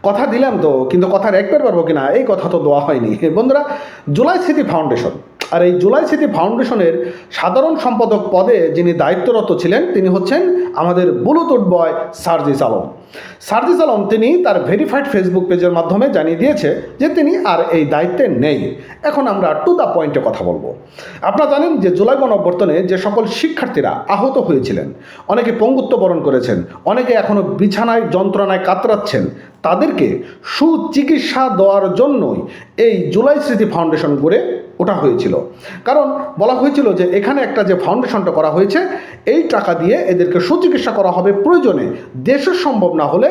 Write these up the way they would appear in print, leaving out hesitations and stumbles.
কথা দিলাম তো, কিন্তু কথা রাখতে পারবো কিনা এই কথা তো দেওয়া হয়নি। বন্ধুরা, জুলাই স্মৃতি ফাউন্ডেশন, আর এই জুলাই স্মৃতি ফাউন্ডেশনের সাধারণ সম্পাদক পদে যিনি দায়িত্বরত ছিলেন তিনি হচ্ছেন আমাদের ব্লুটুথ বয় সার্জিস আলম। সার্জিস আলম তিনি তার ভেরিফাইড ফেসবুক পেজের মাধ্যমে জানিয়ে দিয়েছে যে তিনি আর এই দায়িত্বে নেই। এখন আমরা টু দ্য পয়েন্টে কথা বলবো। আপনারা জানেন যে জুলাই গণঅভ্যুত্থানে যে সকল শিক্ষার্থীরা আহত হয়েছিলেন, অনেকে পঙ্গুত্ব বরণ করেছেন, অনেকে এখনও বিছানায় যন্ত্রণায় কাতরাচ্ছেন, তাদেরকে সুচিকিৎসা দেওয়ার জন্যই এই জুলাই স্মৃতি ফাউন্ডেশন গড়ে ওঠা হয়েছিল। কারণ বলা হয়েছিল যে এখানে একটা যে ফাউন্ডেশনটা করা হয়েছে, এই টাকা দিয়ে এদেরকে সুচিকিৎসা করা হবে, প্রয়োজনে দেশের সম্ভব না হলে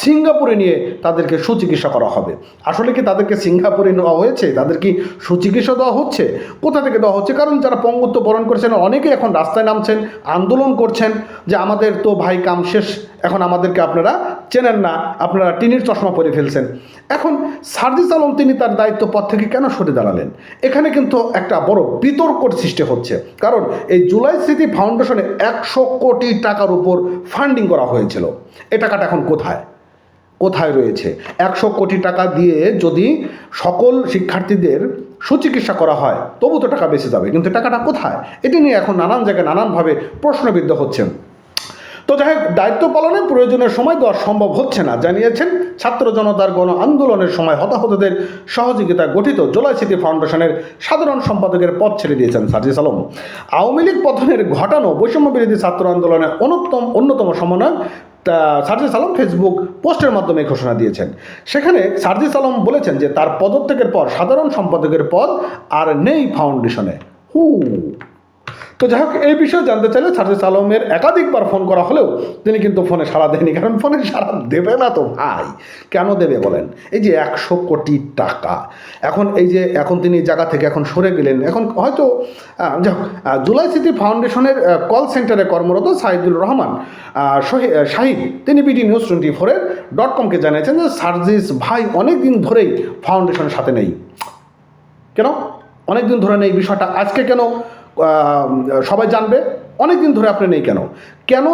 সিঙ্গাপুরে নিয়ে তাদেরকে সুচিকিৎসা করা হবে। আসলে কি তাদেরকে সিঙ্গাপুরে নেওয়া হয়েছে? তাদের কি সুচিকিৎসা দেওয়া হচ্ছে? কোথা থেকে দেওয়া হচ্ছে? কারণ যারা পঙ্গুত্ব বরণ করেছেন অনেকেই এখন রাস্তায় নামছেন, আন্দোলন করছেন যে আমাদের তো ভাই কাম শেষ, এখন আমাদেরকে আপনারা চেনেন না, আপনারা টিনের চশমা পরে ফেলছেন। এখন সার্জিস আলম তিনি তার দায়িত্ব পদ থেকে কেন সরে দাঁড়ালেন? এখানে কিন্তু একটা বড় বিতর্কর সৃষ্টি হচ্ছে। কারণ এই জুলাই স্মৃতি ফাউন্ডেশনে 100 কোটি টাকার উপর ফান্ডিং করা হয়েছিল। এই টাকাটা এখন কোথায় রয়েছে? 100 কোটি টাকা দিয়ে যদি সকল শিক্ষার্থীদের সুচিকিৎসা করা হয় তবু তো টাকা বেঁচে যাবে, কিন্তু টাকাটা কোথায়? এটি নিয়ে এখন নানান জায়গায় নানানভাবে প্রশ্নবিদ্ধ হচ্ছেন। তো যাই হোক, দায়িত্ব পালনে প্রয়োজনের সময় দেওয়া সম্ভব হচ্ছে না জানিয়েছেন ছাত্র জনতার গণ আন্দোলনের সময় হতাহতদের সহযোগিতায় গঠিত জুলাই স্মৃতি ফাউন্ডেশনের সাধারণ সম্পাদকের পদ ছেড়ে দিয়েছেন সার্জিস আলম। আওয়ামী লীগ পতনের ঘটানো বৈষম্য বিরোধী ছাত্র আন্দোলনের অন্যতম সমন্বয়ক সার্জিস আলম ফেসবুক পোস্টের মাধ্যমে ঘোষণা দিয়েছেন। সেখানে সার্জিস আলম বলেছেন যে তার পদত্যাগের পর সাধারণ সম্পাদকের পদ আর নেই ফাউন্ডেশনে। তো যাই হোক, এই বিষয়ে জানতে চাইলে সার্জিস আলমের একাধিকবার ফোন করা হলেও তিনি কিন্তু ফোনে সাড়া দেয়নি। কারণ ফোনে সাড়া দেবে না তো ভাই, কেন দেবে বলেন? এই যে 100 কোটি টাকা, এখন তিনি জায়গা থেকে এখন সরে গেলেন। এখন হয়তো জুলাই স্মৃতি ফাউন্ডেশনের কল সেন্টারে কর্মরত সাইদুল রহমান শাহিদ তিনি বিডি নিউজ 24.com-কে জানিয়েছেন যে সার্জিস ভাই অনেক দিন ধরেই ফাউন্ডেশনের সাথে নেই। কেন অনেক দিন ধরে নেই বিষয়টা আজকে কেন সবাই জানবে? অনেক দিন ধরে আপনি নেই কেন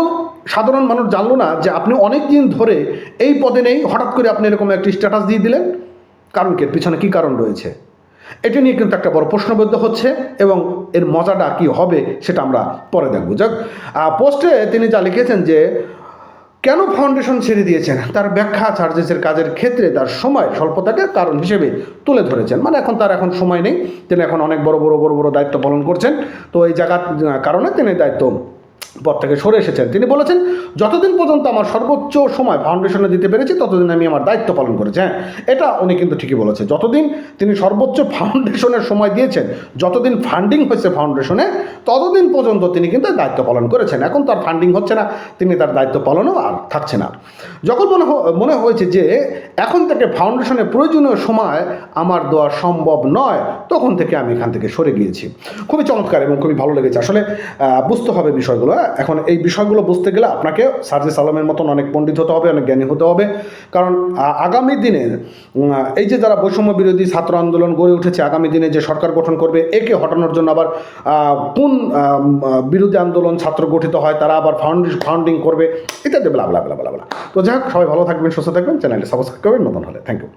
সাধারণ মানুষ জানলো না যে আপনি অনেক দিন ধরে এই পদে নেই? হঠাৎ করে আপনি এরকম একটি স্ট্যাটাস দিয়ে দিলেন, কারণ কি? পিছনে কী কারণ রয়েছে? এটা নিয়ে কিন্তু একটা বড় প্রশ্নবিদ্ধ হচ্ছে, এবং এর মজাটা কি হবে সেটা আমরা পরে দেখব। যাক, পোস্টে তিনি যা লিখেছেন যে কেন ফাউন্ডেশন ছেড়ে দিয়েছেন তার ব্যাখ্যা সার্জিসের কাজের ক্ষেত্রে তার সময় স্বল্পতাকে কারণ হিসেবে তুলে ধরেছেন। মানে তার এখন সময় নেই, তিনি এখন অনেক বড় দায়িত্ব পালন করছেন। তো এই জায়গার কারণে তিনি দায়িত্ব পদ থেকে সরে এসেছেন। তিনি বলেছেন, যতদিন পর্যন্ত আমার সর্বোচ্চ সময় ফাউন্ডেশনে দিতে পেরেছি ততদিন আমি আমার দায়িত্ব পালন করেছি। হ্যাঁ, এটা উনি কিন্তু ঠিকই বলেছে। যতদিন তিনি সর্বোচ্চ ফাউন্ডেশনের সময় দিয়েছেন, যতদিন ফান্ডিং হয়েছে ফাউন্ডেশনে, ততদিন পর্যন্ত তিনি কিন্তু দায়িত্ব পালন করেছেন। এখন তার ফান্ডিং হচ্ছে না, তিনি তার দায়িত্ব পালনও আর থাকছে না। যখন মনে হয়েছে যে এখন থেকে ফাউন্ডেশনে প্রয়োজনীয় সময় আমার দেওয়া সম্ভব নয়, তখন থেকে আমি এখান থেকে সরে গিয়েছি। খুবই চমৎকার এবং খুবই ভালো লেগেছে। আসলে বুঝতে হবে বিষয়গুলো। এখন এই বিষয়গুলো বুঝতে গেলে আপনাকে সার্জিস আলমের মতন অনেক পণ্ডিত হতে হবে, অনেক জ্ঞানী হতে হবে। কারণ আগামী দিনে এই যে যারা বৈষম্য বিরোধী ছাত্র আন্দোলন গড়ে উঠেছে, আগামী দিনে যে সরকার গঠন করবে, একে হটানোর জন্য আবার কোন বিরোধী আন্দোলন ছাত্র গঠিত হয়, তারা আবার ফাউন্ডিং করবে, ইত্যাদি ব্লা ব্লা ব্লা ব্লা ব্লা। তো যাই হোক, সবাই ভালো থাকবেন, সুস্থ থাকবেন, চ্যানেলটি সাবস্ক্রাইব করবেন নতুন হলে। Thank you.